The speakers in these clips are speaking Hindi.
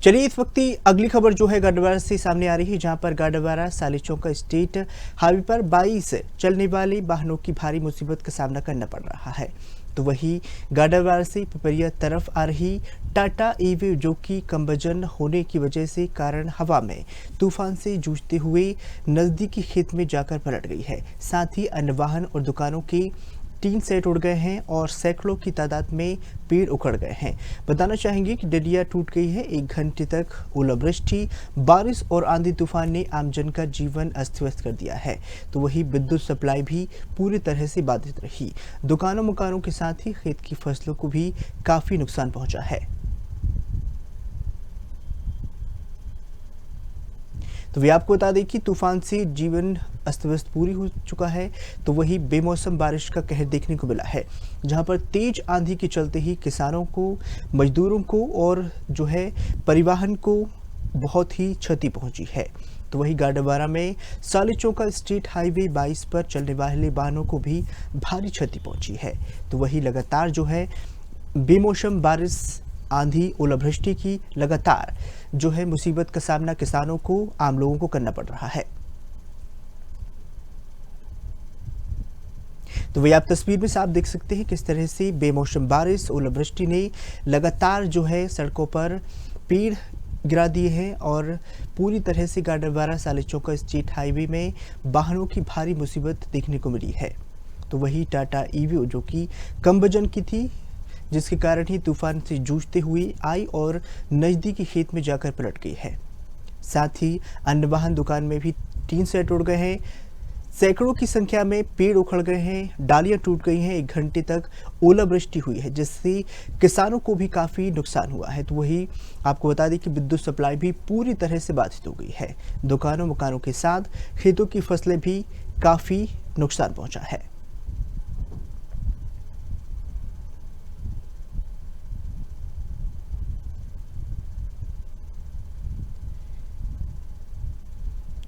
चलिए इस वक्त की अगली खबर जो है गाडरवारा से सामने आ रही है, जहां पर गाडरवारा सालीचौका स्टेट हाईवे पर 22 चलने वाले वाहनों की भारी मुसीबत का सामना करना पड़ रहा है। तो वही गाडरवारा से पिपरिया तरफ आ रही टाटा ईवी जो कि कम वजन होने की वजह से कारण हवा में तूफान से जूझते हुए नजदीकी खेत में जाकर पलट गई है। साथ ही अन्य वाहन और दुकानों के 3 सेट उड़ गए हैं और सैकड़ों की तादाद में पेड़ उखड़ गए हैं। बताना चाहेंगे कि डलिया टूट गई है। 1 घंटे तक ओलावृष्टि, बारिश और आंधी तूफान ने आमजन का जीवन अस्त व्यस्त कर दिया है। तो वही विद्युत सप्लाई भी पूरी तरह से बाधित रही। दुकानों मकानों के साथ ही खेत की फसलों को भी काफी नुकसान पहुंचा है। तो वे आपको बता दें कि तूफान से जीवन अस्त व्यस्त पूरी हो चुका है। तो वही बेमौसम बारिश का कहर देखने को मिला है, जहां पर तेज आंधी के चलते ही किसानों को, मजदूरों को और जो है परिवहन को बहुत ही क्षति पहुंची है। तो वही गाडरवारा में सालीचौका स्टेट हाईवे 22 पर चलने वाले वाहनों को भी भारी क्षति पहुंची है। तो वही लगातार जो है बेमौसम बारिश, आंधी, ओलावृष्टि की लगातार जो है मुसीबत का सामना किसानों को, आम लोगों को करना पड़ रहा है। तो वही आप तस्वीर में साफ देख सकते हैं किस तरह से बेमौसम बारिश, ओलावृष्टि ने लगातार जो है सड़कों पर पेड़ गिरा दिए हैं और पूरी तरह से गाडरवारा सालीचौका स्टेट हाईवे में वाहनों की भारी मुसीबत देखने को मिली है। तो वही टाटा ईवी जो कि कम वजन की थी, जिसके कारण ही तूफान से जूझते हुए आई और नजदीकी खेत में जाकर पलट गई है। साथ ही अन्य वाहन, दुकान में भी 3 सेट उड़ गए हैं, सैकड़ों की संख्या में पेड़ उखड़ गए हैं, डालियां टूट गई हैं। 1 घंटे तक ओलावृष्टि हुई है, जिससे किसानों को भी काफ़ी नुकसान हुआ है। तो वही आपको बता दें कि विद्युत सप्लाई भी पूरी तरह से बाधित हो गई है। दुकानों मकानों के साथ खेतों की फसलें भी काफ़ी नुकसान पहुंचा है।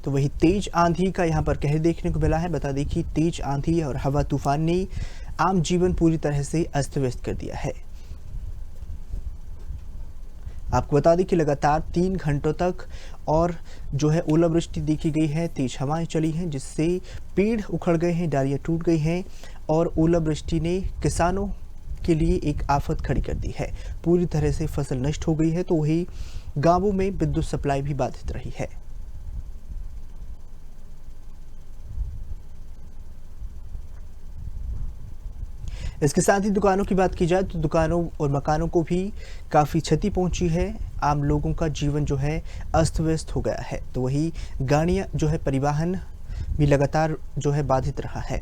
तो वही तेज आंधी का यहाँ पर कहर देखने को मिला है। बता दें कि तेज आंधी और हवा तूफान ने आम जीवन पूरी तरह से अस्त व्यस्त कर दिया है। आपको बता दें कि लगातार 3 घंटों तक और जो है ओलावृष्टि देखी गई है, तेज हवाएं चली हैं, जिससे पेड़ उखड़ गए हैं, डालियां टूट गई हैं और ओलावृष्टि ने किसानों के लिए एक आफत खड़ी कर दी है। पूरी तरह से फसल नष्ट हो गई है। तो वही गांवों में विद्युत सप्लाई भी बाधित रही है। इसके साथ ही दुकानों की बात की जाए तो दुकानों और मकानों को भी काफ़ी क्षति पहुंची है। आम लोगों का जीवन जो है अस्त व्यस्त हो गया है। तो वही गाड़ियां जो है, परिवहन भी लगातार जो है बाधित रहा है।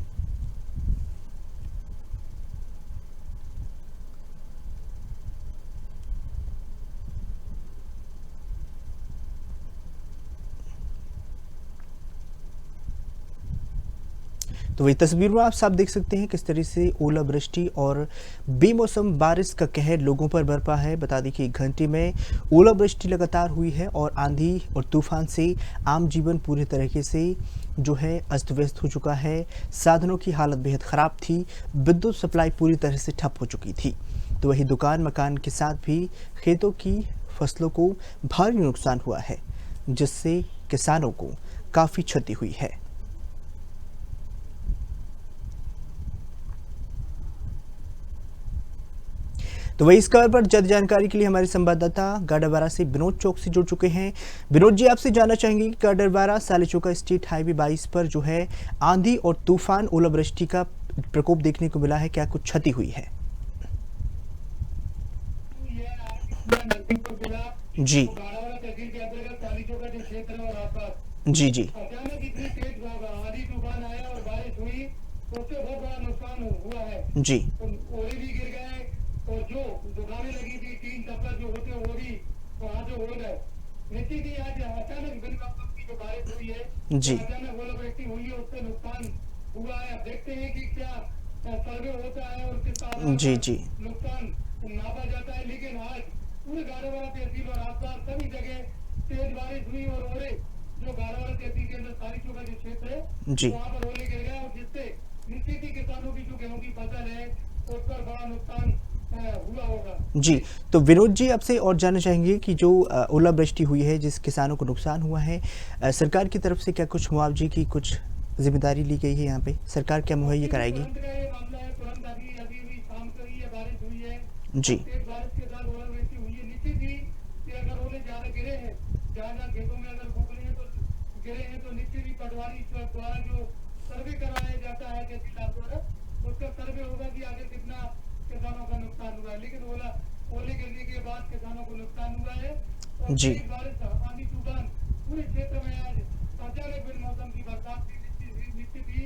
तो वही तस्वीर में आप साफ देख सकते हैं किस तरह से ओलावृष्टि और बेमौसम बारिश का कहर लोगों पर बरपा है। बता दें कि 1 घंटे में ओलावृष्टि लगातार हुई है और आंधी और तूफान से आम जीवन पूरी तरीके से जो है अस्त व्यस्त हो चुका है। साधनों की हालत बेहद ख़राब थी, विद्युत सप्लाई पूरी तरह से ठप हो चुकी थी। तो वही दुकान मकान के साथ भी खेतों की फसलों को भारी नुकसान हुआ है, जिससे किसानों को काफ़ी क्षति हुई है। तो वही इस खबर पर ज्यादा जानकारी के लिए हमारे संवाददाता गाडरवारा से विनोद चौक से जुड़ चुके हैं। विनोद जी, आपसे जानना चाहेंगे कि गाडरवारा सालीचौका स्टेट हाईवे 22 पर जो है आंधी और तूफान, ओलावृष्टि का प्रकोप देखने को मिला है, क्या कुछ क्षति हुई है? जी जी जी अचानक इतनी तेज आंधी तूफान आया और बारिश हुई, तो उससे बहुत बड़ा नुकसान हुआ है। जी ओले भी गिर गए और जो दुकानें लगी थी, 3 तबका जो होते वो भी वहाँ जो हो गए। निश्चित ही आज अचानक बिन मौसम की जो बारिश हुई है, जी अचानक ओलावृष्टि हुई है, उससे नुकसान हुआ है। अब देखते हैं कि क्या सर्वे होता है और किस आधार जी पर जी नुकसान नापा जाता है। लेकिन आज पूरे गाडरवारा तहसील और आसपास सभी जगह तेज बारिश हुई और ओले जो गाडरवारा तहसील के अंदर सालीचौका जो क्षेत्र है, जी वहाँ पर ओले गिर गए और जिससे निश्चित ही किसानों की जो गेहूं की फसल है उस पर बड़ा नुकसान हुआ होगा। जी, तो विनोद जी आपसे और जानना चाहेंगे कि जो ओलावृष्टि हुई है, जिस किसानों को नुकसान हुआ है, सरकार की तरफ से क्या कुछ मुआवजे की कुछ ज़िम्मेदारी ली गई है यहाँ पे? सरकार क्या मुहैया अभी भी कराएगी? तुरंत का ये मामला है, तुरंत अभी अभी भी शाम को ही ये बारिश हुई है और जी, तेज बारिश के साथ ओलावृष्टि हुई है। निश्चित ही कि अगर ओले ज्यादा गिरे हैं, जहाँ जहाँ खेतों में अगर फूकने हैं तो गिरे हैं, तो निश्चित ही पटवारी द्वारा जो सर्वे करवाया जाता है तहसीलदार द्वारा, उसका सर्वे होगा कि आगे कितना किसानों का नुकसान हुआ है। लेकिन ओले गिरने के बाद किसानों को नुकसान हुआ है और जी, तेज बारिश, आंधी तूफान पूरे क्षेत्र में आज अचानक बिन मौसम की बरसात की निश्चित ही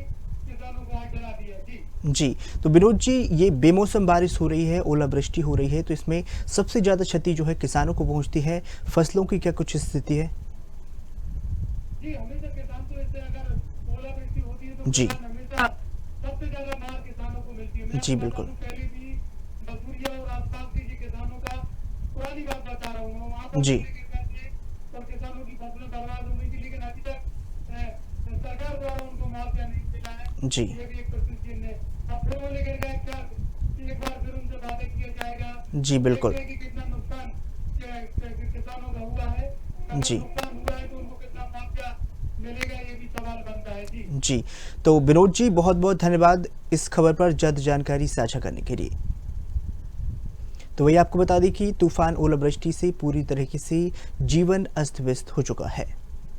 किसानों को आज डरा दिया। जी जी। तो विनोद जी, ये बेमौसम बारिश हो रही है, ओलावृष्टि हो रही है, तो इसमें सबसे ज़्यादा क्षति जो है किसानों को पहुँचती है। फसलों की क्या कुछ स्थिति है? जी, हमेशा किसान तो इससे अगर ओलावृष्टि होती है तो जी, किसान हमेशा सबसे ज्यादा मार किसानों को मिलती है। मैं जी आपको बता बिल्कुल। दूं, पहले भी बसूरिया और आसपास के जी किसानों का पुरानी बात बता रहा हूँ, वहाँ पर जी, ओले गिर गए थे और किसानों की फसलें बर्बाद हो गई थी, लेकिन अभी तक सरकार द्वारा उनको मुआवजा नहीं मिला है। जी, ये भी एक प्रश्न चिन्ह है। अब फिर ओले गिर गए, क्या एक बार फिर उनसे वादा किया जाएगा, जी बिल्कुल। देखते हैं कि कितना नुकसान किसानों का हुआ है। अगर जी, नुकसान हुआ है तो उनको कितना मुआवजा मिलेगा, ये भी सवाल बनता है। जी जी। तो विनोद जी, बहुत-बहुत धन्यवाद इस खबर पर जल्द जानकारी साझा करने के लिए। तो वही आपको बता दें कि तूफान ओलावृष्टि से पूरी तरीके से जीवन अस्त-व्यस्त हो चुका है।